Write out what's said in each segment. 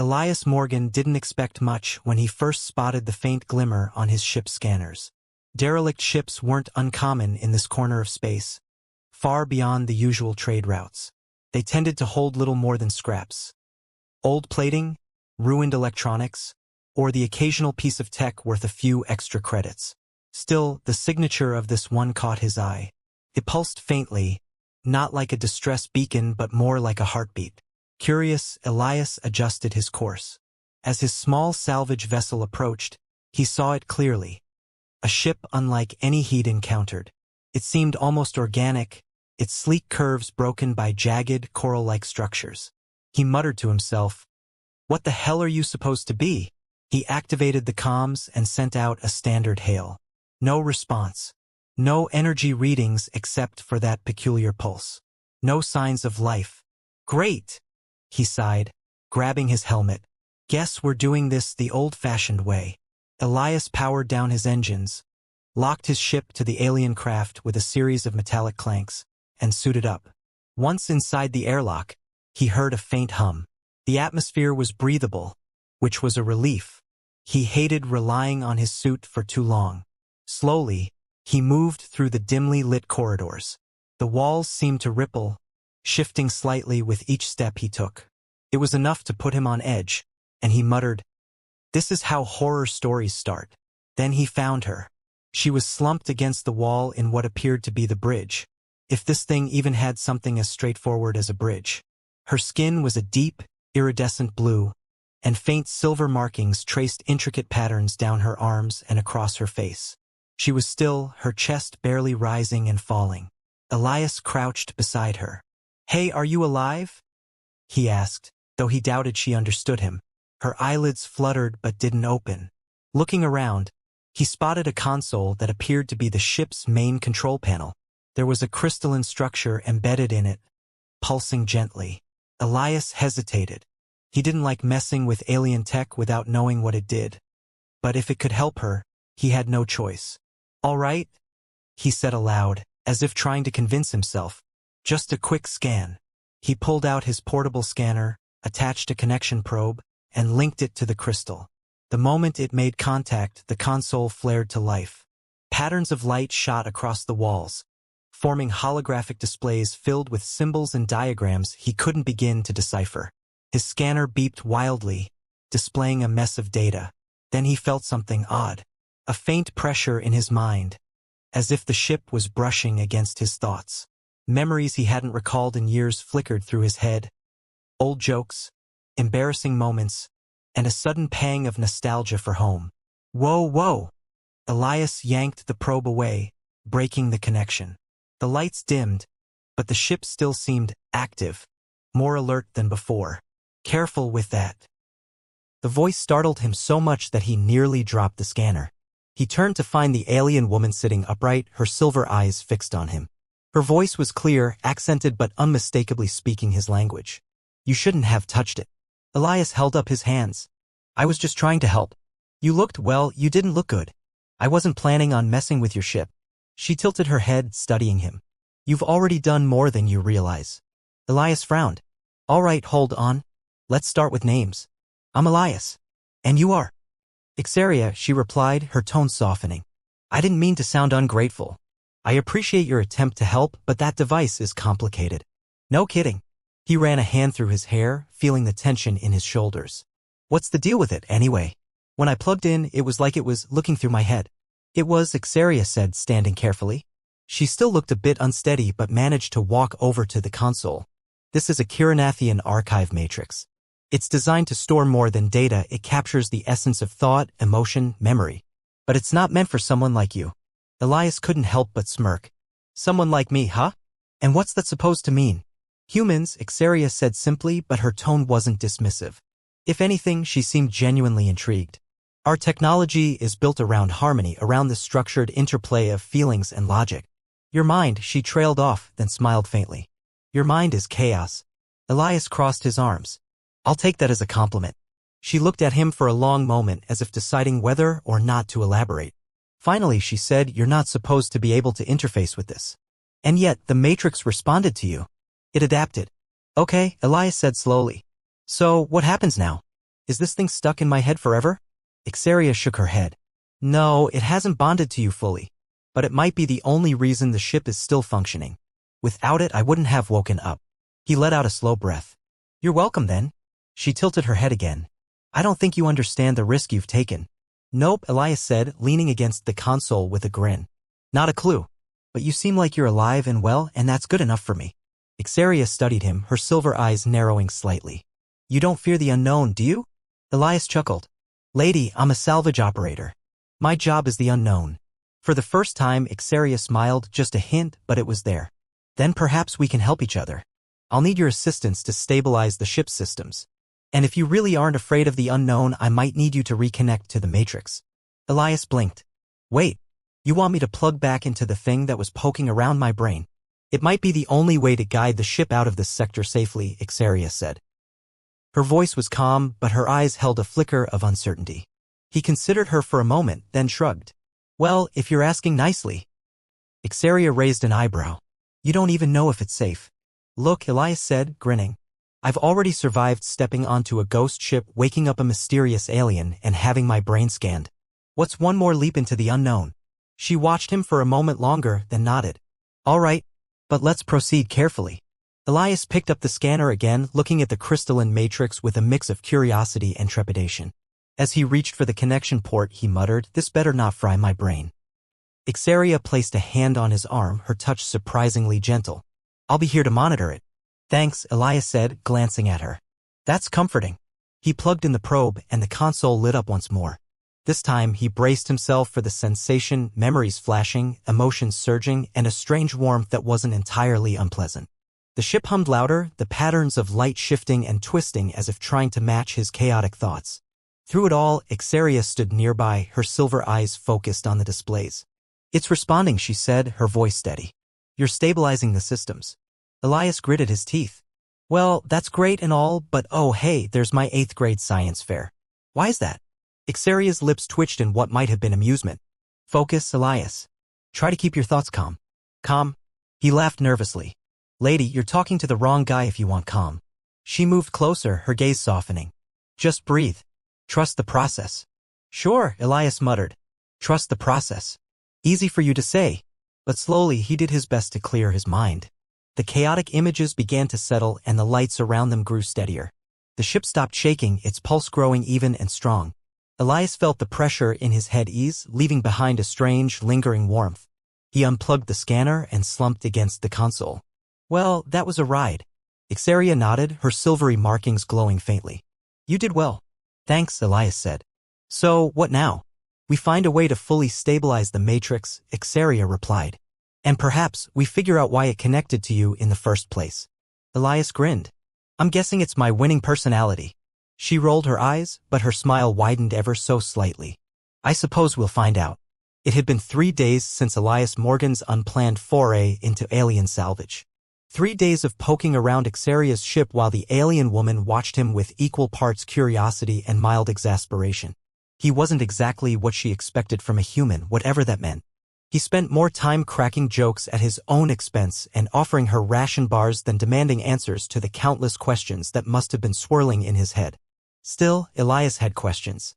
Elias Morgan didn't expect much when he first spotted the faint glimmer on his ship's scanners. Derelict ships weren't uncommon in this corner of space, far beyond the usual trade routes. They tended to hold little more than scraps. Old plating, ruined electronics, or the occasional piece of tech worth a few extra credits. Still, the signature of this one caught his eye. It pulsed faintly, not like a distress beacon but more like a heartbeat. Curious, Elias adjusted his course. As his small salvage vessel approached, he saw it clearly. A ship unlike any he'd encountered. It seemed almost organic, its sleek curves broken by jagged, coral-like structures. He muttered to himself, "What the hell are you supposed to be?" He activated the comms and sent out a standard hail. No response. No energy readings except for that peculiar pulse. No signs of life. "Great," he sighed, grabbing his helmet. "Guess we're doing this the old-fashioned way." Elias powered down his engines, locked his ship to the alien craft with a series of metallic clanks, and suited up. Once inside the airlock, he heard a faint hum. The atmosphere was breathable, which was a relief. He hated relying on his suit for too long. Slowly, he moved through the dimly lit corridors. The walls seemed to ripple, shifting slightly with each step he took. It was enough to put him on edge, and he muttered, "This is how horror stories start." Then he found her. She was slumped against the wall in what appeared to be the bridge, if this thing even had something as straightforward as a bridge. Her skin was a deep, iridescent blue, and faint silver markings traced intricate patterns down her arms and across her face. She was still, her chest barely rising and falling. Elias crouched beside her. "Hey, are you alive?" he asked, though he doubted she understood him. Her eyelids fluttered but didn't open. Looking around, he spotted a console that appeared to be the ship's main control panel. There was a crystalline structure embedded in it, pulsing gently. Elias hesitated. He didn't like messing with alien tech without knowing what it did. But if it could help her, he had no choice. "All right," he said aloud, as if trying to convince himself. "Just a quick scan." He pulled out his portable scanner, attached a connection probe, and linked it to the crystal. The moment it made contact, the console flared to life. Patterns of light shot across the walls, forming holographic displays filled with symbols and diagrams he couldn't begin to decipher. His scanner beeped wildly, displaying a mess of data. Then he felt something odd. A faint pressure in his mind, as if the ship was brushing against his thoughts. Memories he hadn't recalled in years flickered through his head. Old jokes, embarrassing moments, and a sudden pang of nostalgia for home. "Whoa, whoa!" Elias yanked the probe away, breaking the connection. The lights dimmed, but the ship still seemed active, more alert than before. "Careful with that." The voice startled him so much that he nearly dropped the scanner. He turned to find the alien woman sitting upright, her silver eyes fixed on him. Her voice was clear, accented but unmistakably speaking his language. "You shouldn't have touched it." Elias held up his hands. "I was just trying to help. You didn't look good. I wasn't planning on messing with your ship." She tilted her head, studying him. "You've already done more than you realize." Elias frowned. "All right, hold on. Let's start with names. I'm Elias. And you are?" "Ixaria," she replied, her tone softening. "I didn't mean to sound ungrateful. I appreciate your attempt to help, but that device is complicated." "No kidding." He ran a hand through his hair, feeling the tension in his shoulders. "What's the deal with it, anyway?" "When I plugged in, it was like it was looking through my head." "It was," Ixaria said, standing carefully. She still looked a bit unsteady but managed to walk over to the console. "This is a Kiranathian archive matrix. It's designed to store more than data. It captures the essence of thought, emotion, memory. But it's not meant for someone like you." Elias couldn't help but smirk. "Someone like me, huh? And what's that supposed to mean?" "Humans," Ixaria said simply, but her tone wasn't dismissive. If anything, she seemed genuinely intrigued. "Our technology is built around harmony, around the structured interplay of feelings and logic." "Your mind," she trailed off, then smiled faintly. "Your mind is chaos." Elias crossed his arms. "I'll take that as a compliment." She looked at him for a long moment as if deciding whether or not to elaborate. Finally, she said, "You're not supposed to be able to interface with this. And yet, the Matrix responded to you. It adapted." "Okay," Elias said slowly. "So, what happens now?" Is this thing stuck in my head forever? Ixaria shook her head. No, it hasn't bonded to you fully. But it might be the only reason the ship is still functioning. Without it, I wouldn't have woken up. He let out a slow breath. You're welcome then. She tilted her head again. I don't think you understand the risk you've taken. Nope, Elias said, leaning against the console with a grin. Not a clue. But you seem like you're alive and well, and that's good enough for me. Ixaria studied him, her silver eyes narrowing slightly. You don't fear the unknown, do you? Elias chuckled. Lady, I'm a salvage operator. My job is the unknown. For the first time, Ixaria smiled, just a hint, but it was there. Then perhaps we can help each other. I'll need your assistance to stabilize the ship's systems. And if you really aren't afraid of the unknown, I might need you to reconnect to the Matrix. Elias blinked. Wait, you want me to plug back into the thing that was poking around my brain? It might be the only way to guide the ship out of this sector safely, Ixaria said. Her voice was calm, but her eyes held a flicker of uncertainty. He considered her for a moment, then shrugged. Well, if you're asking nicely. Ixaria raised an eyebrow. You don't even know if it's safe. Look, Elias said, grinning. I've already survived stepping onto a ghost ship, waking up a mysterious alien, and having my brain scanned. What's one more leap into the unknown? She watched him for a moment longer, then nodded. All right, but let's proceed carefully. Elias picked up the scanner again, looking at the crystalline matrix with a mix of curiosity and trepidation. As he reached for the connection port, he muttered, this better not fry my brain. Ixaria placed a hand on his arm, her touch surprisingly gentle. I'll be here to monitor it. Thanks, Elias said, glancing at her. That's comforting. He plugged in the probe, and the console lit up once more. This time, he braced himself for the sensation, memories flashing, emotions surging, and a strange warmth that wasn't entirely unpleasant. The ship hummed louder, the patterns of light shifting and twisting as if trying to match his chaotic thoughts. Through it all, Ixaria stood nearby, her silver eyes focused on the displays. It's responding, she said, her voice steady. You're stabilizing the systems. Elias gritted his teeth. Well, that's great and all, but oh hey, there's my 8th grade science fair. Why is that? Ixaria's lips twitched in what might have been amusement. Focus, Elias. Try to keep your thoughts calm. Calm? He laughed nervously. Lady, you're talking to the wrong guy if you want calm. She moved closer, her gaze softening. Just breathe. Trust the process. Sure, Elias muttered. Trust the process. Easy for you to say. But slowly he did his best to clear his mind. The chaotic images began to settle and the lights around them grew steadier. The ship stopped shaking, its pulse growing even and strong. Elias felt the pressure in his head ease, leaving behind a strange, lingering warmth. He unplugged the scanner and slumped against the console. Well, that was a ride. Ixaria nodded, her silvery markings glowing faintly. You did well. Thanks, Elias said. So, what now? We find a way to fully stabilize the Matrix, Ixaria replied. And perhaps we figure out why it connected to you in the first place. Elias grinned. I'm guessing it's my winning personality. She rolled her eyes, but her smile widened ever so slightly. I suppose we'll find out. It had been 3 days since Elias Morgan's unplanned foray into alien salvage. 3 days of poking around Ixaria's ship while the alien woman watched him with equal parts curiosity and mild exasperation. He wasn't exactly what she expected from a human, whatever that meant. He spent more time cracking jokes at his own expense and offering her ration bars than demanding answers to the countless questions that must have been swirling in his head. Still, Elias had questions.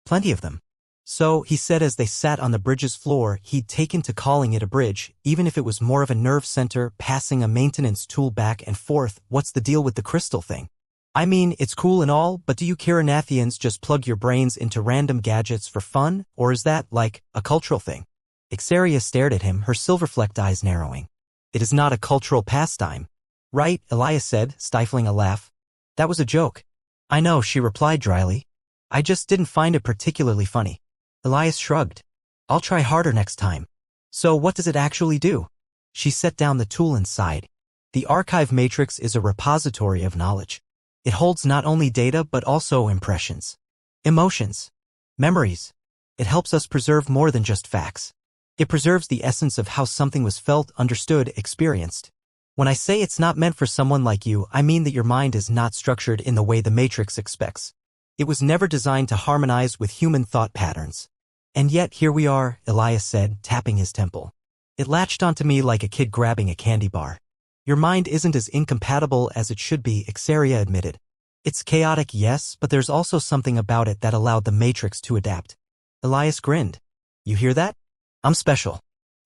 Plenty of them. So, he said as they sat on the bridge's floor, he'd taken to calling it a bridge, even if it was more of a nerve center, passing a maintenance tool back and forth. What's the deal with the crystal thing? I mean, it's cool and all, but do you Kiranathians just plug your brains into random gadgets for fun, or is that, like, a cultural thing? Ixaria stared at him, her silver-flecked eyes narrowing. It is not a cultural pastime. Right, Elias said, stifling a laugh. That was a joke. I know, she replied dryly. I just didn't find it particularly funny. Elias shrugged. I'll try harder next time. So what does it actually do? She set down the tool and sighed. The archive matrix is a repository of knowledge. It holds not only data but also impressions, emotions, memories. It helps us preserve more than just facts. It preserves the essence of how something was felt, understood, experienced. When I say it's not meant for someone like you, I mean that your mind is not structured in the way the Matrix expects. It was never designed to harmonize with human thought patterns. And yet here we are, Elias said, tapping his temple. It latched onto me like a kid grabbing a candy bar. Your mind isn't as incompatible as it should be, Ixaria admitted. It's chaotic, yes, but there's also something about it that allowed the Matrix to adapt. Elias grinned. You hear that? I'm special.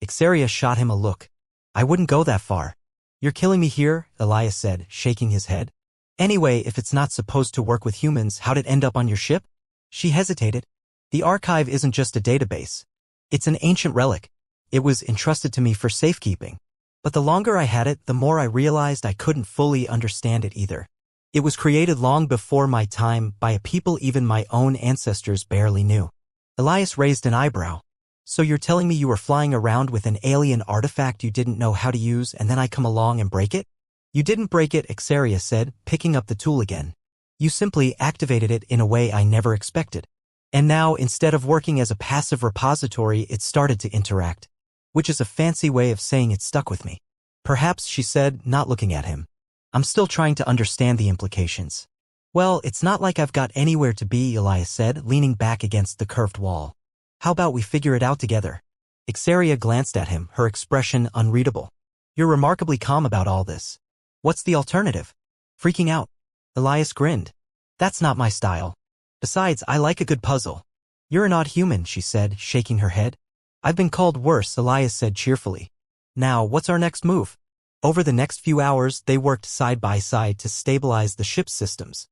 Ixeria shot him a look. I wouldn't go that far. You're killing me here, Elias said, shaking his head. Anyway, if it's not supposed to work with humans, how'd it end up on your ship? She hesitated. The archive isn't just a database. It's an ancient relic. It was entrusted to me for safekeeping. But the longer I had it, the more I realized I couldn't fully understand it either. It was created long before my time by a people even my own ancestors barely knew. Elias raised an eyebrow. So you're telling me you were flying around with an alien artifact you didn't know how to use and then I come along and break it? You didn't break it, Ixeria said, picking up the tool again. You simply activated it in a way I never expected. And now, instead of working as a passive repository, it started to interact. Which is a fancy way of saying it stuck with me. Perhaps, she said, not looking at him. I'm still trying to understand the implications. Well, it's not like I've got anywhere to be, Elias said, leaning back against the curved wall. How about we figure it out together? Ixeria glanced at him, her expression unreadable. You're remarkably calm about all this. What's the alternative? Freaking out. Elias grinned. That's not my style. Besides, I like a good puzzle. You're an odd human, she said, shaking her head. I've been called worse, Elias said cheerfully. Now, what's our next move? Over the next few hours, they worked side by side to stabilize the ship's systems.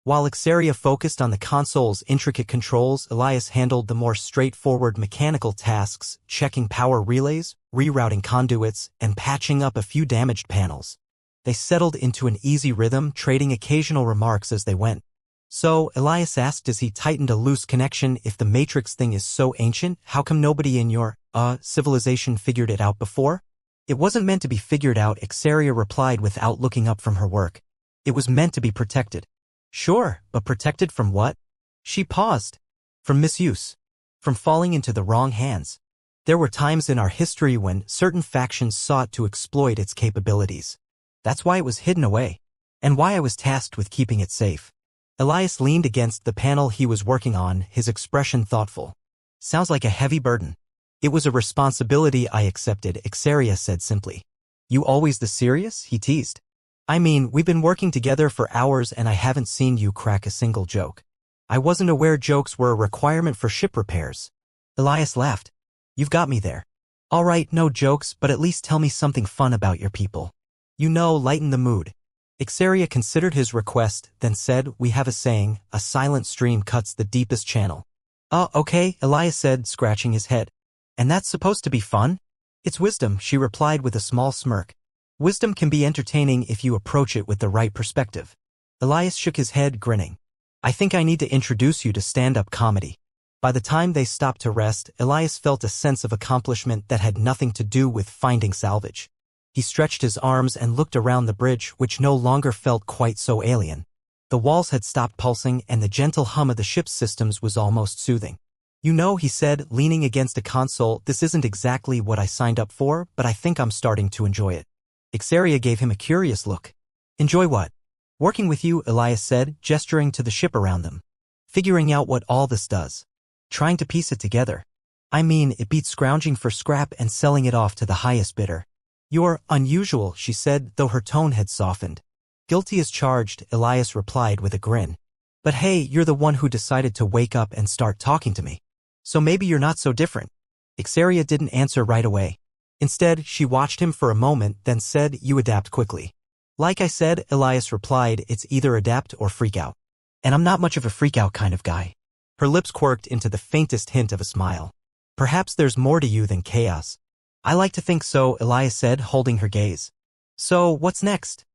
While Ixeria focused on the console's intricate controls, Elias handled the more straightforward mechanical tasks, checking power relays, rerouting conduits, and patching up a few damaged panels. They settled into an easy rhythm, trading occasional remarks as they went. So, Elias asked as he tightened a loose connection, if the Matrix thing is so ancient, how come nobody in your, civilization figured it out before? It wasn't meant to be figured out, Ixeria replied without looking up from her work. It was meant to be protected. Sure, but protected from what? She paused. From misuse. From falling into the wrong hands. There were times in our history when certain factions sought to exploit its capabilities. That's why it was hidden away. And why I was tasked with keeping it safe. Elias leaned against the panel he was working on, his expression thoughtful. Sounds like a heavy burden. It was a responsibility I accepted, Ixeria said simply. You always this serious? He teased. I mean, we've been working together for hours and I haven't seen you crack a single joke. I wasn't aware jokes were a requirement for ship repairs. Elias laughed. You've got me there. All right, no jokes, but at least tell me something fun about your people. You know, lighten the mood. Ixeria considered his request, then said, we have a saying, a silent stream cuts the deepest channel. Okay, Elias said, scratching his head. And that's supposed to be fun? It's wisdom, she replied with a small smirk. Wisdom can be entertaining if you approach it with the right perspective. Elias shook his head, grinning. I think I need to introduce you to stand-up comedy. By the time they stopped to rest, Elias felt a sense of accomplishment that had nothing to do with finding salvage. He stretched his arms and looked around the bridge, which no longer felt quite so alien. The walls had stopped pulsing and the gentle hum of the ship's systems was almost soothing. You know, he said, leaning against a console, this isn't exactly what I signed up for, but I think I'm starting to enjoy it. Ixeria gave him a curious look. Enjoy what? Working with you, Elias said, gesturing to the ship around them. Figuring out what all this does. Trying to piece it together. I mean, it beats scrounging for scrap and selling it off to the highest bidder. You're unusual, she said, though her tone had softened. Guilty as charged, Elias replied with a grin. But hey, you're the one who decided to wake up and start talking to me. So maybe you're not so different. Ixeria didn't answer right away. Instead, she watched him for a moment, then said, you adapt quickly. Like I said, Elias replied, it's either adapt or freak out. And I'm not much of a freak out kind of guy. Her lips quirked into the faintest hint of a smile. Perhaps there's more to you than chaos. I like to think so, Elias said, holding her gaze. So, what's next?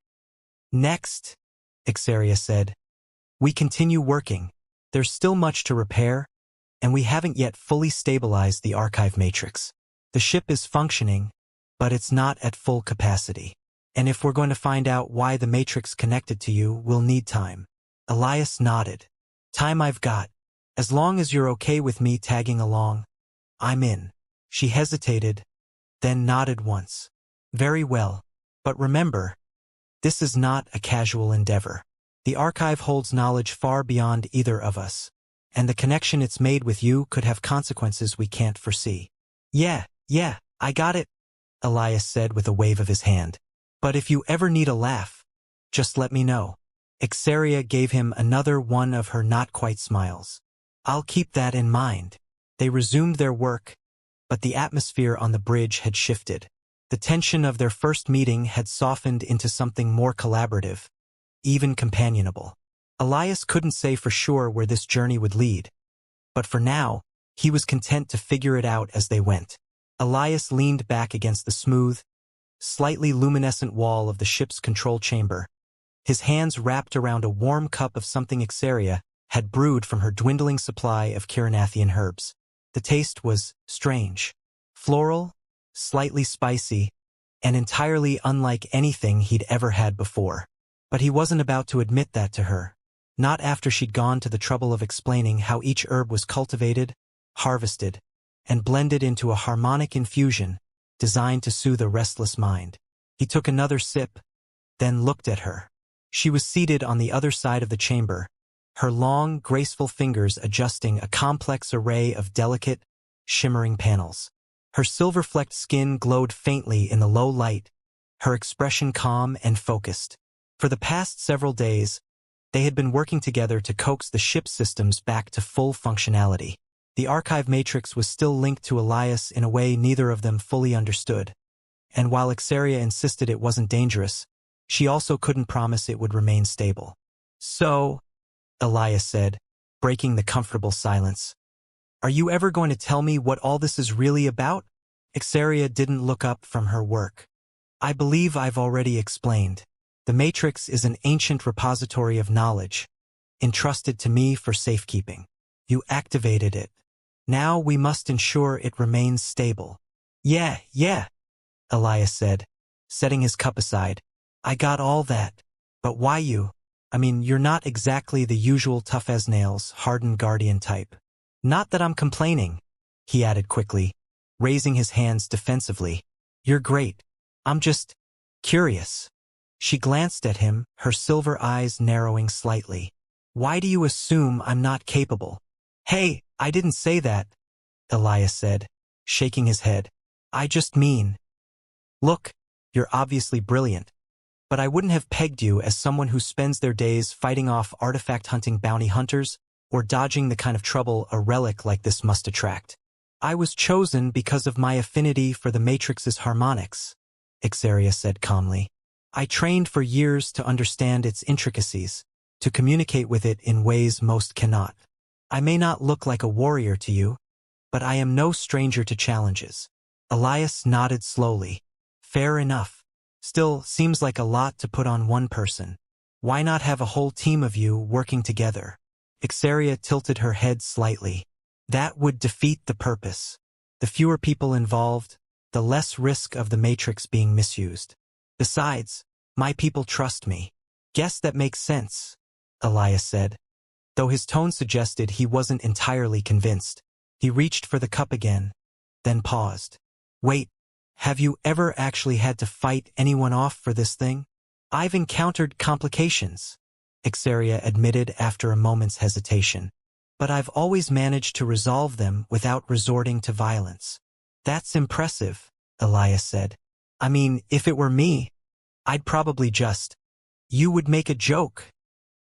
Next, Ixeria said. We continue working. There's still much to repair, and we haven't yet fully stabilized the archive matrix. The ship is functioning, but it's not at full capacity. And if we're going to find out why the matrix connected to you, we'll need time. Elias nodded. Time I've got. As long as you're okay with me tagging along, I'm in. She hesitated, then nodded once. Very well. But remember, this is not a casual endeavor. The archive holds knowledge far beyond either of us, and the connection it's made with you could have consequences we can't foresee. Yeah, I got it, Elias said with a wave of his hand. But if you ever need a laugh, just let me know. Ixaria gave him another one of her not-quite smiles. I'll keep that in mind. They resumed their work, but the atmosphere on the bridge had shifted. The tension of their first meeting had softened into something more collaborative, even companionable. Elias couldn't say for sure where this journey would lead, but for now, he was content to figure it out as they went. Elias leaned back against the smooth, slightly luminescent wall of the ship's control chamber, his hands wrapped around a warm cup of something Ixaria had brewed from her dwindling supply of Kiranathian herbs. The taste was strange, floral, slightly spicy, and entirely unlike anything he'd ever had before. But he wasn't about to admit that to her, not after she'd gone to the trouble of explaining how each herb was cultivated, harvested, and blended into a harmonic infusion designed to soothe a restless mind. He took another sip, then looked at her. She was seated on the other side of the chamber, her long, graceful fingers adjusting a complex array of delicate, shimmering panels. Her silver-flecked skin glowed faintly in the low light, her expression calm and focused. For the past several days, they had been working together to coax the ship's systems back to full functionality. The archive matrix was still linked to Elias in a way neither of them fully understood, and while Ixaria insisted it wasn't dangerous, she also couldn't promise it would remain stable. So, Elias said, breaking the comfortable silence, are you ever going to tell me what all this is really about? Ixaria didn't look up from her work. I believe I've already explained. The Matrix is an ancient repository of knowledge, entrusted to me for safekeeping. You activated it. Now we must ensure it remains stable. Yeah, Elias said, setting his cup aside. I got all that. But why you? I mean, you're not exactly the usual tough-as-nails, hardened guardian type. Not that I'm complaining, he added quickly, raising his hands defensively. You're great. I'm just curious. She glanced at him, her silver eyes narrowing slightly. Why do you assume I'm not capable? Hey, I didn't say that, Elias said, shaking his head. I just mean. Look, you're obviously brilliant, but I wouldn't have pegged you as someone who spends their days fighting off artifact-hunting bounty hunters or dodging the kind of trouble a relic like this must attract. I was chosen because of my affinity for the Matrix's harmonics, Ixaria said calmly. I trained for years to understand its intricacies, to communicate with it in ways most cannot. I may not look like a warrior to you, but I am no stranger to challenges. Elias nodded slowly. Fair enough. Still, seems like a lot to put on one person. Why not have a whole team of you working together? Ixaria tilted her head slightly. That would defeat the purpose. The fewer people involved, the less risk of the Matrix being misused. Besides, my people trust me. Guess that makes sense, Elias said, though his tone suggested he wasn't entirely convinced. He reached for the cup again, then paused. Wait, have you ever actually had to fight anyone off for this thing? I've encountered complications, Ixaria admitted after a moment's hesitation. But I've always managed to resolve them without resorting to violence. That's impressive, Elias said. I mean, if it were me, I'd probably just. You would make a joke,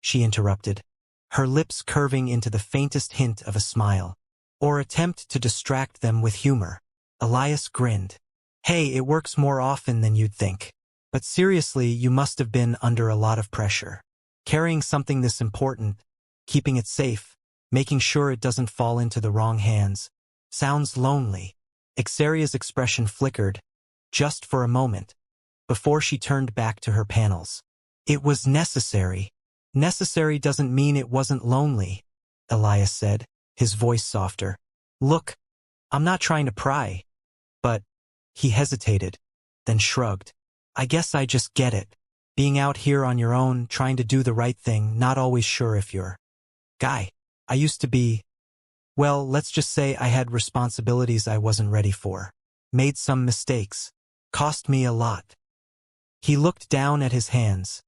she interrupted, her lips curving into the faintest hint of a smile, or attempt to distract them with humor. Elias grinned. Hey, it works more often than you'd think. But seriously, you must have been under a lot of pressure. Carrying something this important, keeping it safe, making sure it doesn't fall into the wrong hands. Sounds lonely. Ixaria's expression flickered, just for a moment, before she turned back to her panels. It was necessary. Necessary doesn't mean it wasn't lonely, Elias said, his voice softer. Look, I'm not trying to pry, but, he hesitated, then shrugged. I guess I just get it. Being out here on your own, trying to do the right thing, not always sure if you're. Guy, I used to be, well, let's just say I had responsibilities I wasn't ready for. Made some mistakes. Cost me a lot. He looked down at his hands,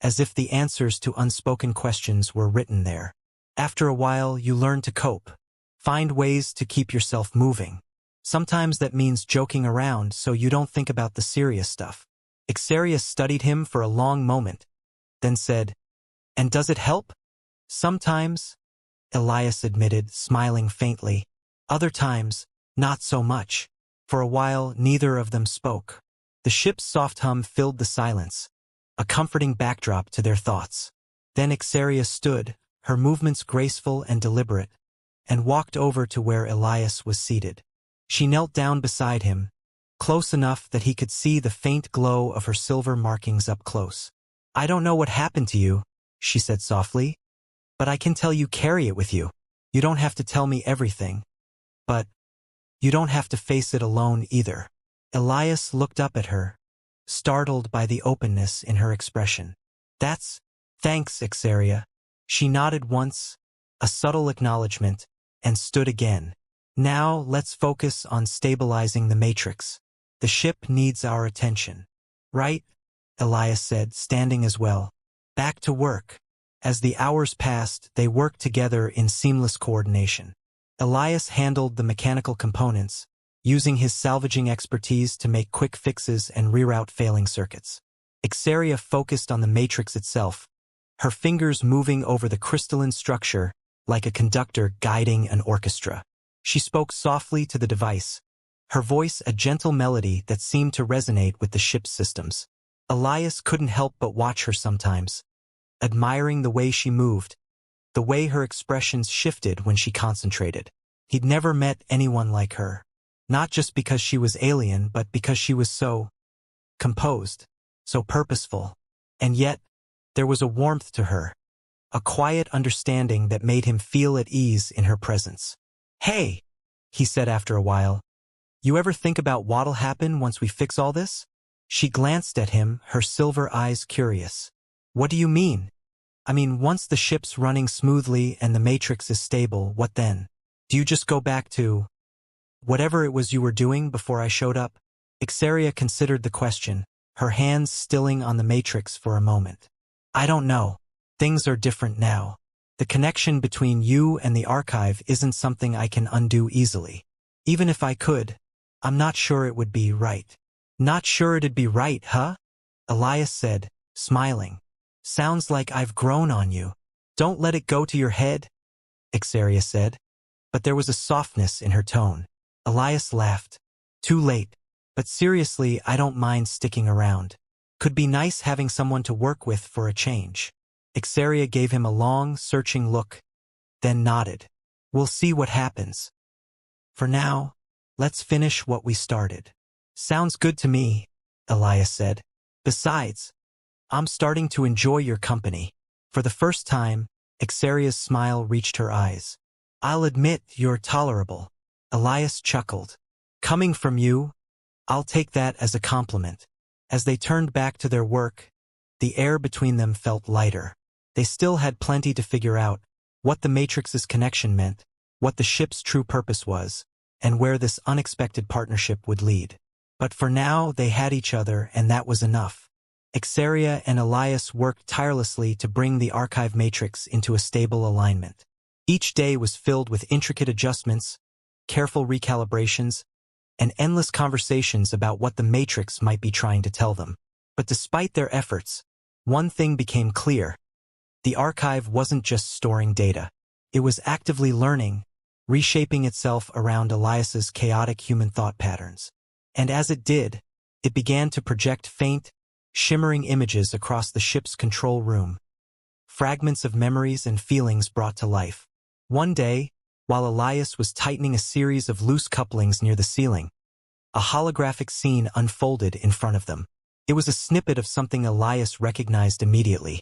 as if the answers to unspoken questions were written there. After a while, you learn to cope. Find ways to keep yourself moving. Sometimes that means joking around so you don't think about the serious stuff. Ixaria studied him for a long moment, then said, And does it help? Sometimes, Elias admitted, smiling faintly. Other times, not so much. For a while, neither of them spoke. The ship's soft hum filled the silence, a comforting backdrop to their thoughts. Then Ixaria stood, her movements graceful and deliberate, and walked over to where Elias was seated. She knelt down beside him, close enough that he could see the faint glow of her silver markings up close. "I don't know what happened to you," she said softly, "but I can tell you carry it with you. You don't have to tell me everything. But you don't have to face it alone either." Elias looked up at her, startled by the openness in her expression. Thanks, Ixaria." She nodded once, a subtle acknowledgement, and stood again. "Now let's focus on stabilizing the matrix. The ship needs our attention." "Right," Elias said, standing as well. "Back to work." As the hours passed, they worked together in seamless coordination. Elias handled the mechanical components, using his salvaging expertise to make quick fixes and reroute failing circuits. Ixaria focused on the matrix itself, her fingers moving over the crystalline structure like a conductor guiding an orchestra. She spoke softly to the device, her voice a gentle melody that seemed to resonate with the ship's systems. Elias couldn't help but watch her sometimes, admiring the way she moved, the way her expressions shifted when she concentrated. He'd never met anyone like her, not just because she was alien, but because she was so composed, so purposeful. And yet, there was a warmth to her, a quiet understanding that made him feel at ease in her presence. "Hey," he said after a while, "you ever think about what'll happen once we fix all this?" She glanced at him, her silver eyes curious. "What do you mean?" "I mean, once the ship's running smoothly and the matrix is stable, what then? Do you just go back to whatever it was you were doing before I showed up?" Ixaria considered the question, her hands stilling on the matrix for a moment. "I don't know. Things are different now. The connection between you and the archive isn't something I can undo easily. Even if I could, I'm not sure it would be right." "Not sure it'd be right, huh?" Elias said, smiling. "Sounds like I've grown on you." "Don't let it go to your head," Ixaria said, but there was a softness in her tone. Elias laughed. "Too late. But seriously, I don't mind sticking around. Could be nice having someone to work with for a change." Ixaria gave him a long, searching look, then nodded. "We'll see what happens. For now, let's finish what we started." "Sounds good to me," Elias said. "Besides, I'm starting to enjoy your company." For the first time, Ixaria's smile reached her eyes. "I'll admit you're tolerable." Elias chuckled. "Coming from you, I'll take that as a compliment." As they turned back to their work, the air between them felt lighter. They still had plenty to figure out, what the Matrix's connection meant, what the ship's true purpose was, and where this unexpected partnership would lead. But for now, they had each other, and that was enough. Ixaria and Elias worked tirelessly to bring the archive matrix into a stable alignment. Each day was filled with intricate adjustments, careful recalibrations, and endless conversations about what the matrix might be trying to tell them. But despite their efforts, one thing became clear. The archive wasn't just storing data. It was actively learning, reshaping itself around Elias's chaotic human thought patterns. And as it did, it began to project faint, shimmering images across the ship's control room. Fragments of memories and feelings brought to life. One day, while Elias was tightening a series of loose couplings near the ceiling, a holographic scene unfolded in front of them. It was a snippet of something Elias recognized immediately.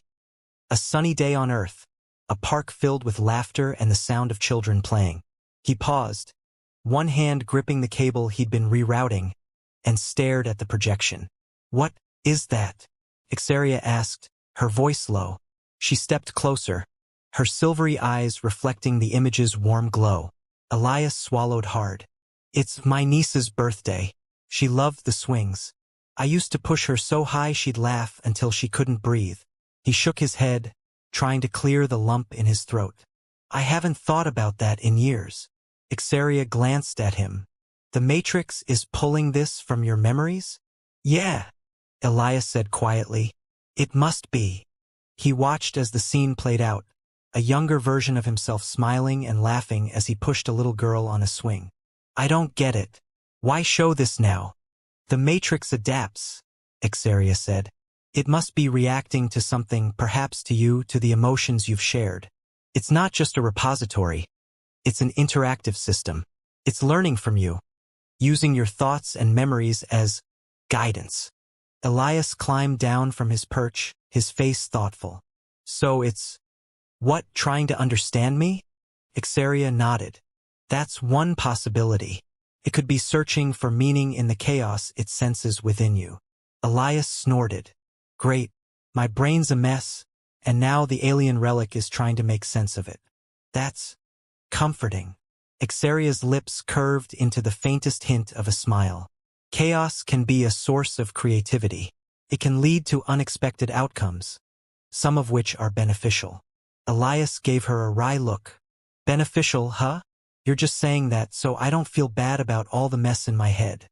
A sunny day on Earth, a park filled with laughter and the sound of children playing. He paused, one hand gripping the cable he'd been rerouting, and stared at the projection. "What is that?" Ixaria asked, her voice low. She stepped closer, her silvery eyes reflecting the image's warm glow. Elias swallowed hard. "It's my niece's birthday. She loved the swings. I used to push her so high she'd laugh until she couldn't breathe." He shook his head, trying to clear the lump in his throat. "I haven't thought about that in years." Ixaria glanced at him. "The Matrix is pulling this from your memories?" "Yeah," Elias said quietly. "It must be." He watched as the scene played out, a younger version of himself smiling and laughing as he pushed a little girl on a swing. I don't get it. Why show this now? The Matrix adapts, Ixaria said. It must be reacting to something, perhaps to you, to the emotions you've shared. It's not just a repository. It's an interactive system. It's learning from you, using your thoughts and memories as guidance. Elias climbed down from his perch, his face thoughtful. So it's, what, trying to understand me? Ixaria nodded. That's one possibility. It could be searching for meaning in the chaos it senses within you. Elias snorted. Great. My brain's a mess, and now the alien relic is trying to make sense of it. That's comforting. Ixaria's lips curved into the faintest hint of a smile. Chaos can be a source of creativity. It can lead to unexpected outcomes, some of which are beneficial. Elias gave her a wry look. Beneficial, huh? You're just saying that so I don't feel bad about all the mess in my head.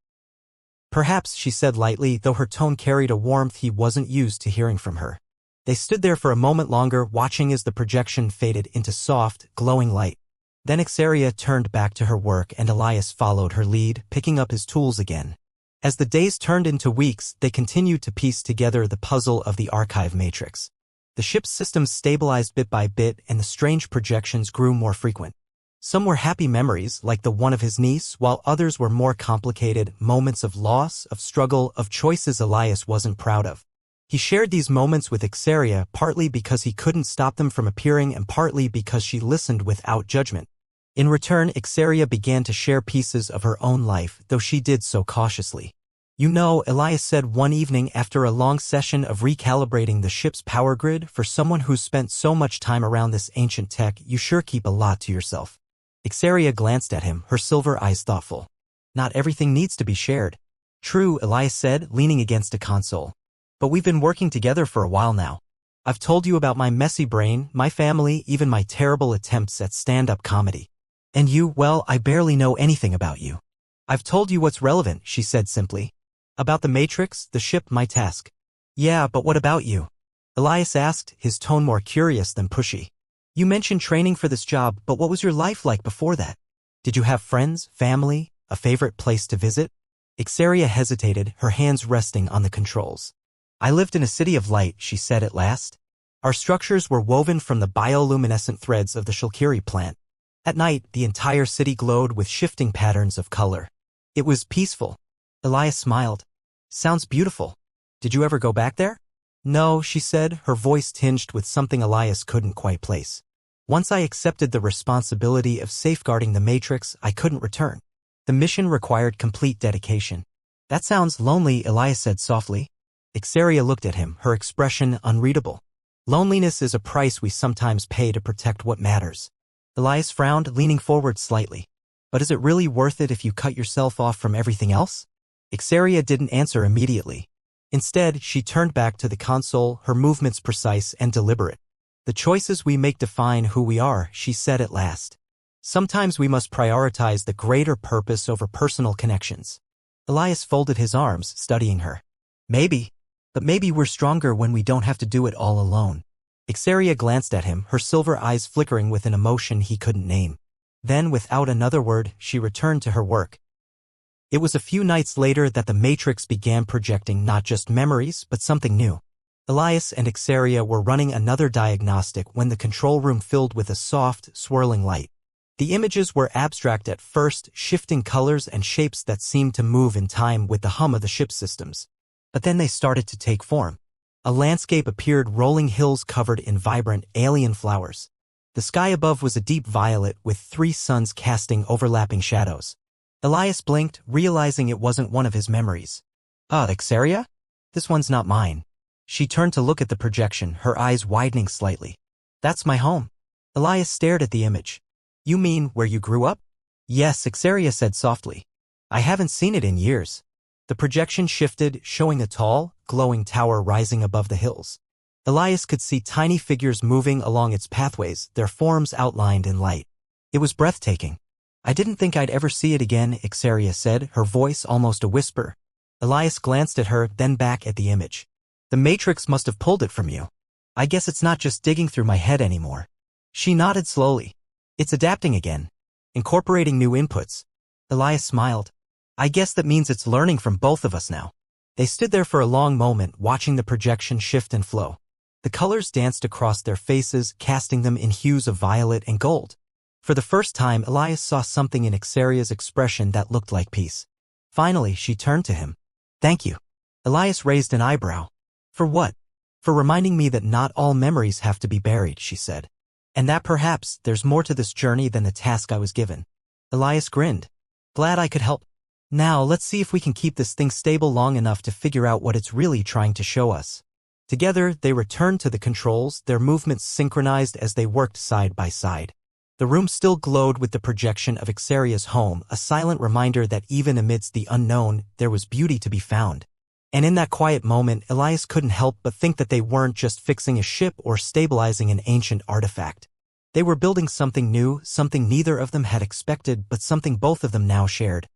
Perhaps, she said lightly, though her tone carried a warmth he wasn't used to hearing from her. They stood there for a moment longer, watching as the projection faded into soft, glowing light. Then Ixaria turned back to her work and Elias followed her lead, picking up his tools again. As the days turned into weeks, they continued to piece together the puzzle of the archive matrix. The ship's systems stabilized bit by bit and the strange projections grew more frequent. Some were happy memories, like the one of his niece, while others were more complicated, moments of loss, of struggle, of choices Elias wasn't proud of. He shared these moments with Ixaria, partly because he couldn't stop them from appearing and partly because she listened without judgment. In return, Ixaria began to share pieces of her own life, though she did so cautiously. You know, Elias said one evening after a long session of recalibrating the ship's power grid, for someone who's spent so much time around this ancient tech, you sure keep a lot to yourself. Ixaria glanced at him, her silver eyes thoughtful. Not everything needs to be shared. True, Elias said, leaning against a console. But we've been working together for a while now. I've told you about my messy brain, my family, even my terrible attempts at stand-up comedy. And you, well, I barely know anything about you. I've told you what's relevant, she said simply. About the Matrix, the ship, my task. Yeah, but what about you? Elias asked, his tone more curious than pushy. You mentioned training for this job, but what was your life like before that? Did you have friends, family, a favorite place to visit? Ixaria hesitated, her hands resting on the controls. I lived in a city of light, she said at last. Our structures were woven from the bioluminescent threads of the Shulkiri plant. At night, the entire city glowed with shifting patterns of color. It was peaceful. Elias smiled. Sounds beautiful. Did you ever go back there? No, she said, her voice tinged with something Elias couldn't quite place. Once I accepted the responsibility of safeguarding the Matrix, I couldn't return. The mission required complete dedication. That sounds lonely, Elias said softly. Ixaria looked at him, her expression unreadable. Loneliness is a price we sometimes pay to protect what matters. Elias frowned, leaning forward slightly. But is it really worth it if you cut yourself off from everything else? Ixaria didn't answer immediately. Instead, she turned back to the console, her movements precise and deliberate. The choices we make define who we are, she said at last. Sometimes we must prioritize the greater purpose over personal connections. Elias folded his arms, studying her. Maybe. But maybe we're stronger when we don't have to do it all alone. Ixaria glanced at him, her silver eyes flickering with an emotion he couldn't name. Then, without another word, she returned to her work. It was a few nights later that the Matrix began projecting not just memories, but something new. Elias and Ixaria were running another diagnostic when the control room filled with a soft, swirling light. The images were abstract at first, shifting colors and shapes that seemed to move in time with the hum of the ship's systems. But then they started to take form. A landscape appeared, rolling hills covered in vibrant, alien flowers. The sky above was a deep violet with 3 suns casting overlapping shadows. Elias blinked, realizing it wasn't one of his memories. Ixaria? This one's not mine. She turned to look at the projection, her eyes widening slightly. That's my home. Elias stared at the image. You mean where you grew up? Yes, Ixaria said softly. I haven't seen it in years. The projection shifted, showing a tall, glowing tower rising above the hills. Elias could see tiny figures moving along its pathways, their forms outlined in light. It was breathtaking. I didn't think I'd ever see it again, Ixaria said, her voice almost a whisper. Elias glanced at her, then back at the image. The Matrix must have pulled it from you. I guess it's not just digging through my head anymore. She nodded slowly. It's adapting again. Incorporating new inputs. Elias smiled. I guess that means it's learning from both of us now. They stood there for a long moment, watching the projection shift and flow. The colors danced across their faces, casting them in hues of violet and gold. For the first time, Elias saw something in Xeria's expression that looked like peace. Finally, she turned to him. Thank you. Elias raised an eyebrow. For what? For reminding me that not all memories have to be buried, she said. And that perhaps there's more to this journey than the task I was given. Elias grinned. Glad I could help. Now let's see if we can keep this thing stable long enough to figure out what it's really trying to show us. Together, they returned to the controls, their movements synchronized as they worked side by side. The room still glowed with the projection of Xeria's home, a silent reminder that even amidst the unknown, there was beauty to be found. And in that quiet moment, Elias couldn't help but think that they weren't just fixing a ship or stabilizing an ancient artifact. They were building something new, something neither of them had expected, but something both of them now shared.